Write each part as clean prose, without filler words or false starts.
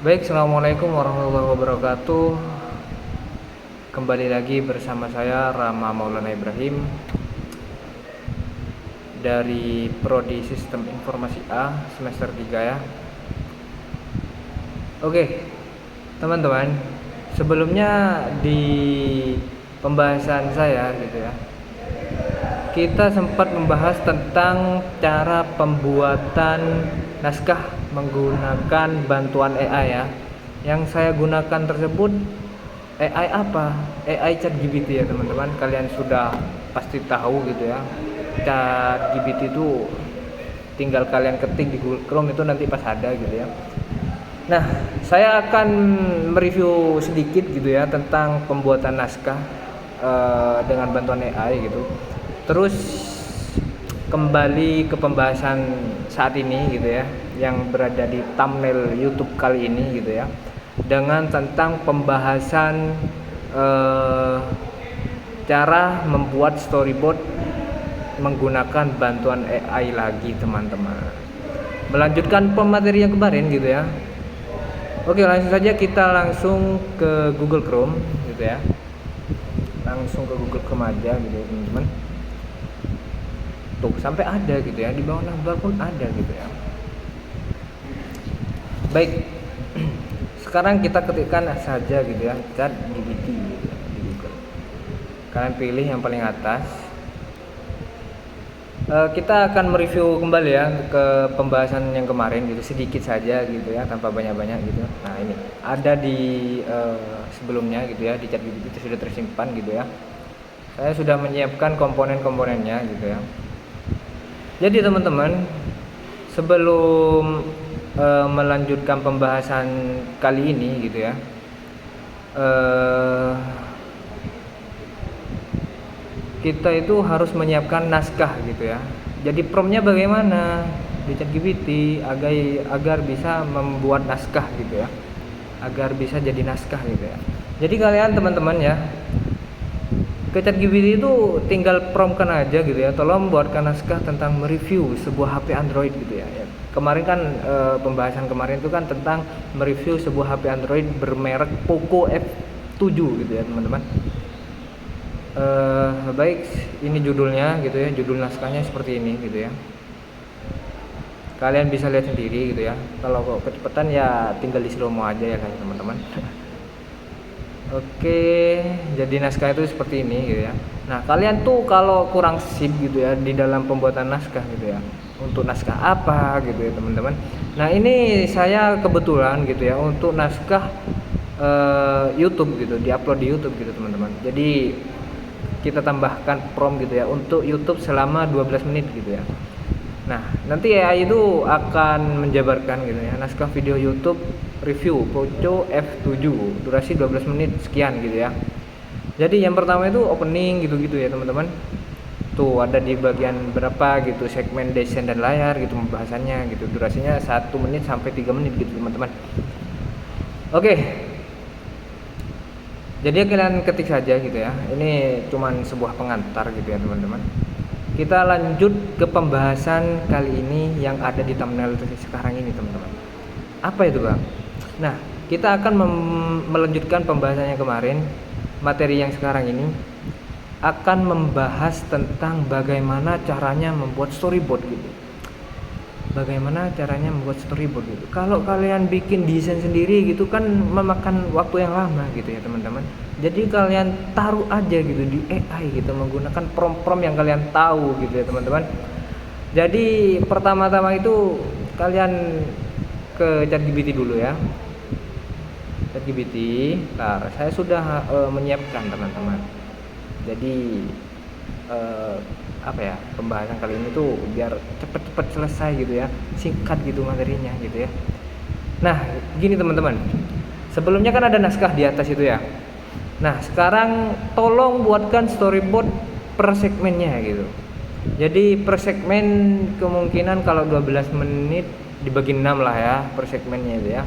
Baik, assalamualaikum warahmatullahi wabarakatuh. Kembali lagi bersama saya Rama Maulana Ibrahim dari Prodi Sistem Informasi A semester 3 ya. Oke, teman-teman, sebelumnya di pembahasan saya gitu ya, kita sempat membahas tentang cara pembuatan naskah menggunakan bantuan AI ya. Yang saya gunakan tersebut AI apa? AI ChatGPT ya teman-teman. Kalian sudah pasti tahu gitu ya. ChatGPT itu tinggal kalian ketik di Google Chrome, itu nanti pas ada gitu ya. Nah, saya akan mereview sedikit gitu ya tentang pembuatan naskah dengan bantuan AI gitu. Terus kembali ke pembahasan saat ini gitu ya, yang berada di thumbnail YouTube kali ini gitu ya, dengan tentang pembahasan cara membuat storyboard menggunakan bantuan AI lagi teman-teman. Melanjutkan pemateri yang kemarin gitu ya. Oke, langsung saja kita langsung ke Google Chrome gitu ya. Langsung ke Google Chrome aja gitu ya teman-teman. Tuh, sampai ada gitu ya, di bawah navbar pun ada gitu ya. Baik. Sekarang kita ketikkan saja gitu ya, ChatGPT gitu ya, di Google. Kalian pilih yang paling atas. Kita akan mereview kembali ya ke pembahasan yang kemarin gitu, sedikit saja gitu ya, tanpa banyak-banyak gitu. Nah, ini ada di sebelumnya gitu ya, di ChatGPT itu sudah tersimpan gitu ya. Saya sudah menyiapkan komponen-komponennya gitu ya. Jadi teman-teman, sebelum melanjutkan pembahasan kali ini gitu ya, kita itu harus menyiapkan naskah gitu ya. Jadi promptnya bagaimana di ChatGPT agar bisa membuat naskah gitu ya, agar bisa jadi naskah gitu ya. Jadi kalian teman-teman ya, ke ChatGPT itu tinggal promptkan aja gitu ya, tolong buatkan naskah tentang mereview sebuah HP Android gitu ya. Kemarin kan pembahasan kemarin itu kan tentang mereview sebuah HP Android bermerek Poco F7 gitu ya teman-teman. Baik, ini judulnya gitu ya, judul naskahnya seperti ini gitu ya. Kalian bisa lihat sendiri gitu ya. Kalau kok kecepatan ya tinggal di slow mo aja ya kan teman-teman. Oke, jadi naskah itu seperti ini gitu ya. Nah, kalian tuh kalau kurang sip gitu ya di dalam pembuatan naskah gitu ya, untuk naskah apa gitu ya teman-teman. Nah, ini saya kebetulan gitu ya untuk naskah YouTube gitu, diupload di YouTube gitu teman-teman. Jadi kita tambahkan prompt gitu ya untuk YouTube selama 12 menit gitu ya. Nah, nanti AI itu akan menjabarkan gitu ya, naskah video YouTube review Poco F7 durasi 12 menit sekian gitu ya. Jadi yang pertama itu opening gitu-gitu ya teman-teman. Tuh ada di bagian berapa gitu, segmen desain dan layar gitu pembahasannya gitu, durasinya 1 menit sampai 3 menit gitu teman-teman. Oke, jadi kalian ketik saja gitu ya. Ini cuman sebuah pengantar gitu ya teman-teman. Kita lanjut ke pembahasan kali ini yang ada di thumbnail sekarang ini teman-teman. Apa itu bang? Nah, kita akan melanjutkan pembahasannya kemarin. Materi yang sekarang ini akan membahas tentang bagaimana caranya membuat storyboard gitu. Bagaimana caranya membuat storyboard gitu. Kalau kalian bikin desain sendiri gitu kan memakan waktu yang lama gitu ya teman-teman. Jadi kalian taruh aja gitu di AI gitu, menggunakan prompt-prompt yang kalian tahu gitu ya teman-teman. Jadi pertama-tama itu kalian ke ChatGPT dulu ya. ChatGPT, saya sudah menyiapkan teman-teman. Jadi apa ya, pembahasan kali ini tuh biar cepet-cepet selesai gitu ya, singkat gitu materinya gitu ya. Nah, gini teman-teman, sebelumnya kan ada naskah di atas itu ya. Nah, sekarang tolong buatkan storyboard per segmennya gitu. Jadi per segmen kemungkinan kalau 12 menit dibagi 6 lah ya per segmennya itu ya.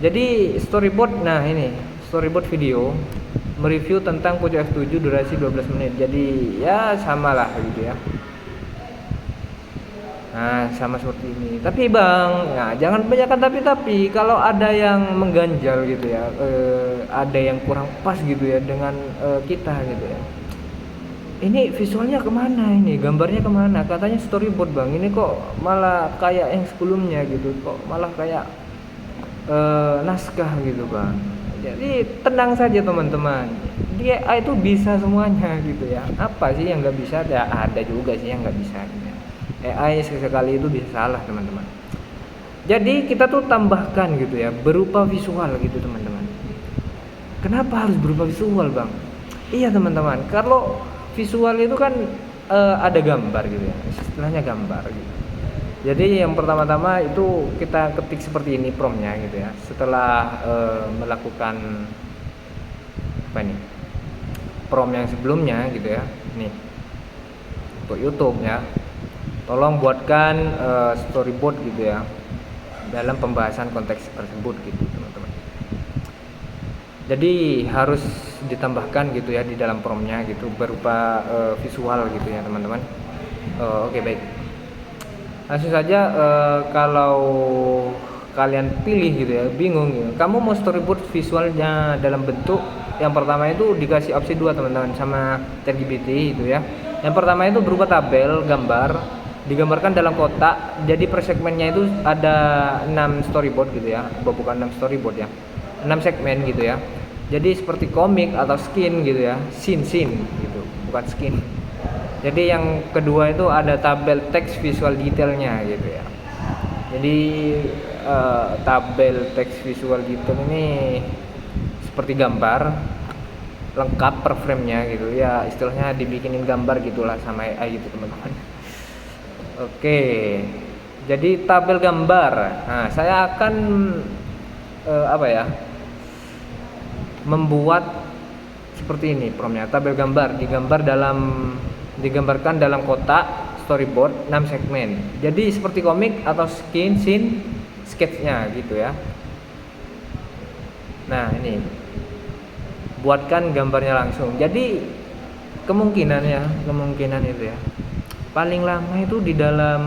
Jadi storyboard, nah ini storyboard video mereview tentang Poco F7 durasi 12 menit. Jadi ya samalah gitu ya. Nah, sama seperti ini. Tapi Bang, nah jangan kebanyakan tapi kalau ada yang mengganjal gitu ya, ada yang kurang pas gitu ya dengan kita gitu ya. Ini visualnya kemana ini, gambarnya kemana? Katanya storyboard Bang. Ini kok malah kayak yang sebelumnya gitu, kok malah kayak naskah gitu Bang. Jadi tenang saja teman-teman. Dia itu bisa semuanya gitu ya. Apa sih yang nggak bisa? Ya ada juga sih yang nggak bisa. Gitu ya. AI sekali itu bisa salah teman-teman. Jadi kita tuh tambahkan gitu ya berupa visual gitu teman-teman. Kenapa harus berupa visual Bang? Iya teman-teman, kalau visual itu kan ada gambar gitu ya, istilahnya gambar gitu. Jadi yang pertama-tama itu kita ketik seperti ini promptnya gitu ya. Setelah melakukan apa nih prompt yang sebelumnya gitu ya, nih untuk YouTube ya. Tolong buatkan storyboard gitu ya dalam pembahasan konteks tersebut gitu teman-teman. Jadi harus ditambahkan gitu ya di dalam promptnya gitu berupa visual gitu ya teman-teman. Oke, baik. Langsung saja kalau kalian pilih gitu ya, bingung gitu. Kamu mau storyboard visualnya dalam bentuk yang pertama itu dikasih opsi 2 teman-teman sama ChatGPT itu ya. Yang pertama itu berupa tabel gambar digambarkan dalam kotak, jadi per segmennya itu ada 6 storyboard gitu ya, bukan 6 storyboard ya, 6 segmen gitu ya. Jadi seperti komik atau skin gitu ya, scene gitu, bukan skin. Jadi yang kedua itu ada tabel teks visual detailnya gitu ya. Jadi tabel teks visual detail ini seperti gambar lengkap per frame-nya gitu ya, istilahnya dibikinin gambar gitulah sama AI gitu teman-teman. Oke, jadi tabel gambar. Nah, saya akan membuat seperti ini promptnya. Tabel gambar digambarkan dalam kotak storyboard 6 segmen. Jadi seperti komik atau skin, scene, sketch-nya gitu ya. Nah, ini buatkan gambarnya langsung. Jadi kemungkinan itu ya. Paling lama itu di dalam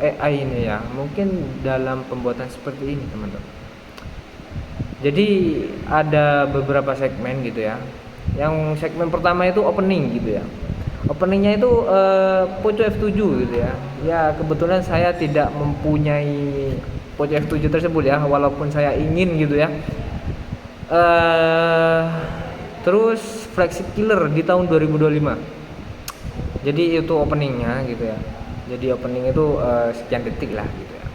AI ini ya, mungkin dalam pembuatan seperti ini teman-teman. Jadi ada beberapa segmen gitu ya. Yang segmen pertama itu opening gitu ya. Openingnya itu Poco F7 gitu ya. Ya kebetulan saya tidak mempunyai Poco F7 tersebut ya, walaupun saya ingin gitu ya. Terus Flagship Killer di tahun 2025. Jadi itu openingnya gitu ya. Jadi opening itu sekian detik lah gitu ya.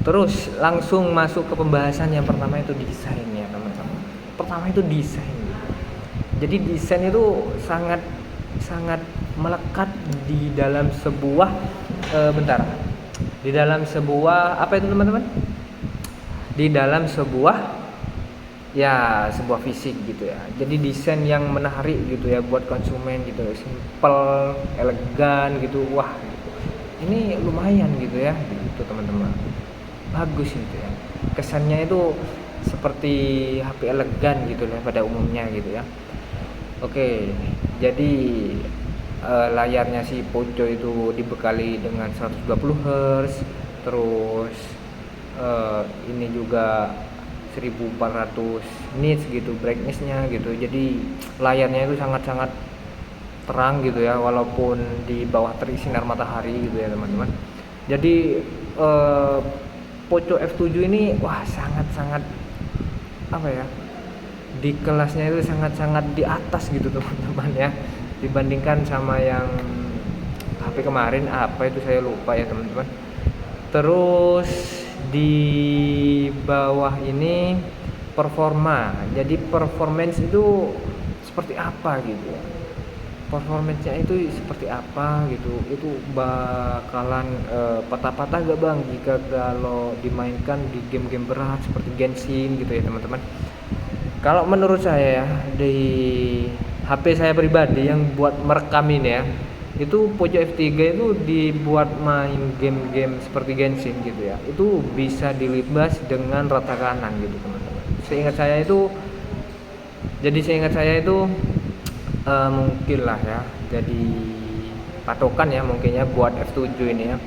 Terus langsung masuk ke pembahasan yang pertama itu desain ya teman-teman. Pertama itu desain. Jadi desain itu sangat melekat di dalam sebuah di dalam sebuah apa itu teman-teman? Di dalam sebuah fisik gitu ya. Jadi desain yang menarik gitu ya buat konsumen gitu, simple, elegan gitu. Wah, gitu. Ini lumayan gitu ya, gitu teman-teman. Bagus gitu ya. Kesannya itu seperti HP elegan gitu ya pada umumnya gitu ya. Oke, jadi layarnya si Poco itu dibekali dengan 120 Hz, terus ini juga 1400 nits gitu brightness-nya gitu. Jadi layarnya itu sangat-sangat terang gitu ya, walaupun di bawah terik sinar matahari gitu ya teman-teman. Jadi Poco F7 ini wah sangat-sangat apa ya, di kelasnya itu sangat-sangat di atas gitu teman-teman ya, dibandingkan sama yang HP kemarin apa itu saya lupa ya teman-teman. Terus di bawah ini performa, jadi performance itu seperti apa gitu, performance-nya itu seperti apa gitu, itu bakalan patah-patah gak bang jika kalau dimainkan di game-game berat seperti Genshin gitu ya teman-teman. Kalau menurut saya ya, di HP saya pribadi yang buat merekam ini ya, itu Poco F3 itu dibuat main game-game seperti Genshin gitu ya, itu bisa dilibas dengan rata kanan gitu teman-teman. Seingat saya itu mungkin lah ya, jadi patokan ya mungkin ya buat F7 ini ya.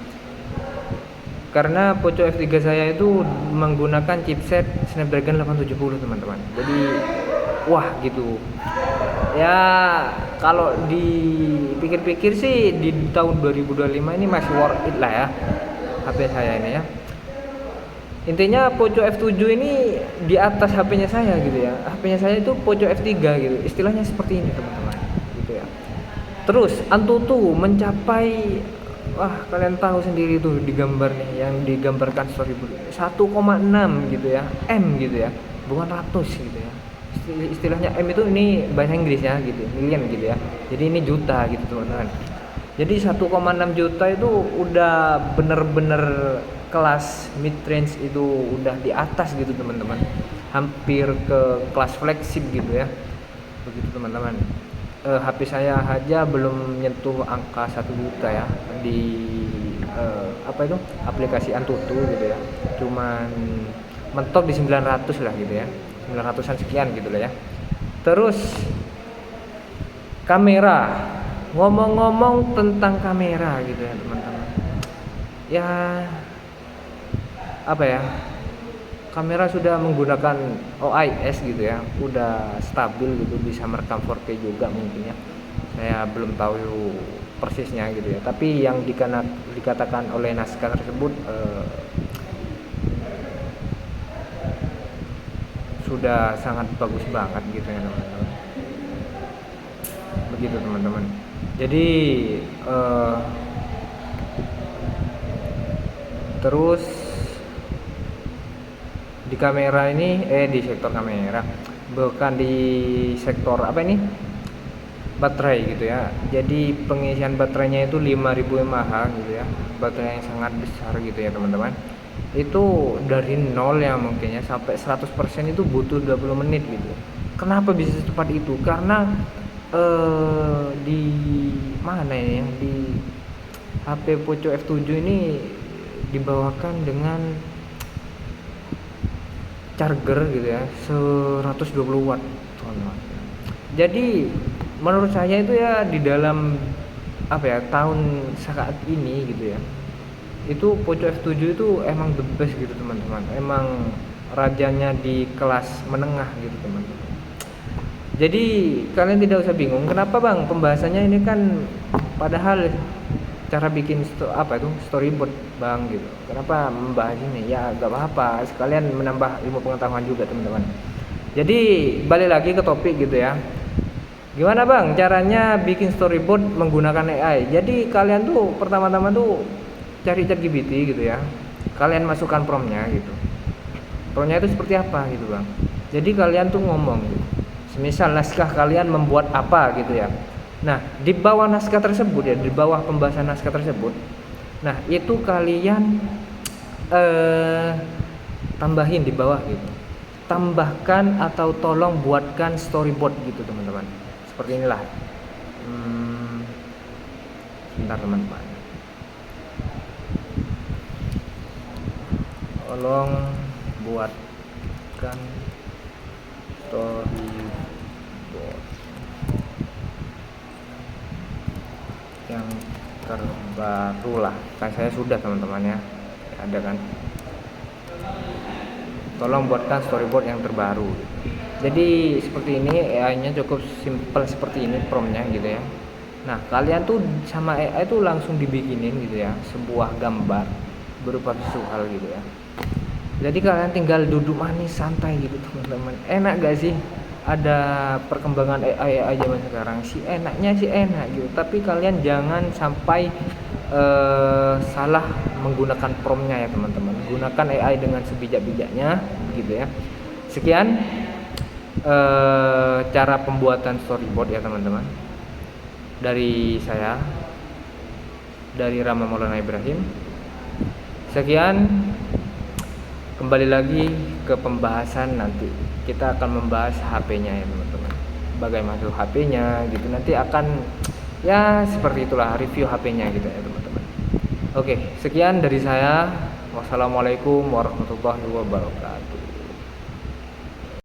Karena Poco F3 saya itu menggunakan chipset Snapdragon 870 teman-teman. Jadi wah gitu. Ya kalau dipikir-pikir sih di tahun 2025 ini masih worth it lah ya HP saya ini ya. Intinya Poco F7 ini di atas HP-nya saya gitu ya. HP-nya saya itu Poco F3 gitu. Istilahnya seperti ini teman-teman gitu ya. Terus Antutu mencapai, wah kalian tahu sendiri tuh di gambar nih yang digambarkan storyboard 1,6 gitu ya. M gitu ya. Bukan ratus gitu ya. Istilahnya M itu ini bahasa Inggris ya gitu, million gitu ya. Jadi ini juta gitu teman-teman. Jadi 1,6 juta itu udah bener-bener kelas mid range, itu udah di atas gitu teman-teman, hampir ke kelas flagship gitu ya, begitu teman-teman. HP saya aja belum menyentuh angka 1 juta ya di apa itu aplikasi Antutu gitu ya, cuman mentok di 900 lah gitu ya, 900-an sekian gitu lah ya. Terus kamera, ngomong-ngomong tentang kamera gitu ya teman-teman, ya apa ya, kamera sudah menggunakan OIS gitu ya, udah stabil gitu, bisa merekam 4K juga mungkin ya, saya belum tahu persisnya gitu ya, tapi yang dikatakan oleh naskah tersebut sudah sangat bagus banget gitu ya teman-teman, begitu teman-teman. Jadi terus di kamera ini di sektor kamera, bukan di sektor apa ini, baterai gitu ya. Jadi pengisian baterainya itu 5000 mAh gitu ya, baterai yang sangat besar gitu ya teman-teman. Itu dari nol ya mungkin ya sampai 100% itu butuh 20 menit gitu. Kenapa bisa secepat itu? Karena di mana ini ya, di HP Poco F7 ini dibawakan dengan charger gitu ya 120 watt. Jadi menurut saya itu ya di dalam apa ya, tahun saat ini gitu ya, itu Poco F7 itu emang the best gitu teman-teman, emang rajanya di kelas menengah gitu teman-teman. Jadi kalian tidak usah bingung kenapa bang pembahasannya ini kan, padahal cara bikin storyboard bang gitu, kenapa membahas ini? Ya gak apa-apa, sekalian menambah ilmu pengetahuan juga teman-teman. Jadi balik lagi ke topik gitu ya, gimana bang caranya bikin storyboard menggunakan AI? Jadi kalian tuh pertama-tama tuh cari ChatGPT gitu ya, kalian masukkan promptnya gitu, promptnya itu seperti apa gitu bang. Jadi kalian tuh ngomong gitu, semisal naskah kalian membuat apa gitu ya. Nah, di bawah naskah tersebut ya, di bawah pembahasan naskah tersebut, nah itu kalian tambahin di bawah gitu, tambahkan atau tolong buatkan storyboard gitu teman-teman. Seperti inilah. Sebentar teman-teman, tolong buatkan storyboard yang terbaru lah, kan saya sudah teman-teman ya, ada kan, tolong buatkan storyboard yang terbaru. Jadi seperti ini, AI-nya cukup simple seperti ini promptnya gitu ya. Nah kalian tuh sama AI tuh langsung dibikinin gitu ya sebuah gambar berupa visual gitu ya. Jadi kalian tinggal duduk manis santai gitu teman-teman. Enak gak sih ada perkembangan AI zaman sekarang? Si enaknya sih enak gitu, tapi kalian jangan sampai salah menggunakan promptnya ya teman-teman. Gunakan AI dengan sebijak-bijaknya gitu ya. Sekian cara pembuatan storyboard ya teman-teman, dari saya, dari Rama Maulana Ibrahim. Sekian, kembali lagi ke pembahasan nanti. Kita akan membahas HP-nya ya teman-teman, bagaimana masuk HP-nya gitu. Nanti akan ya seperti itulah review HP-nya gitu ya teman-teman. Oke, sekian dari saya. Wassalamualaikum warahmatullahi wabarakatuh.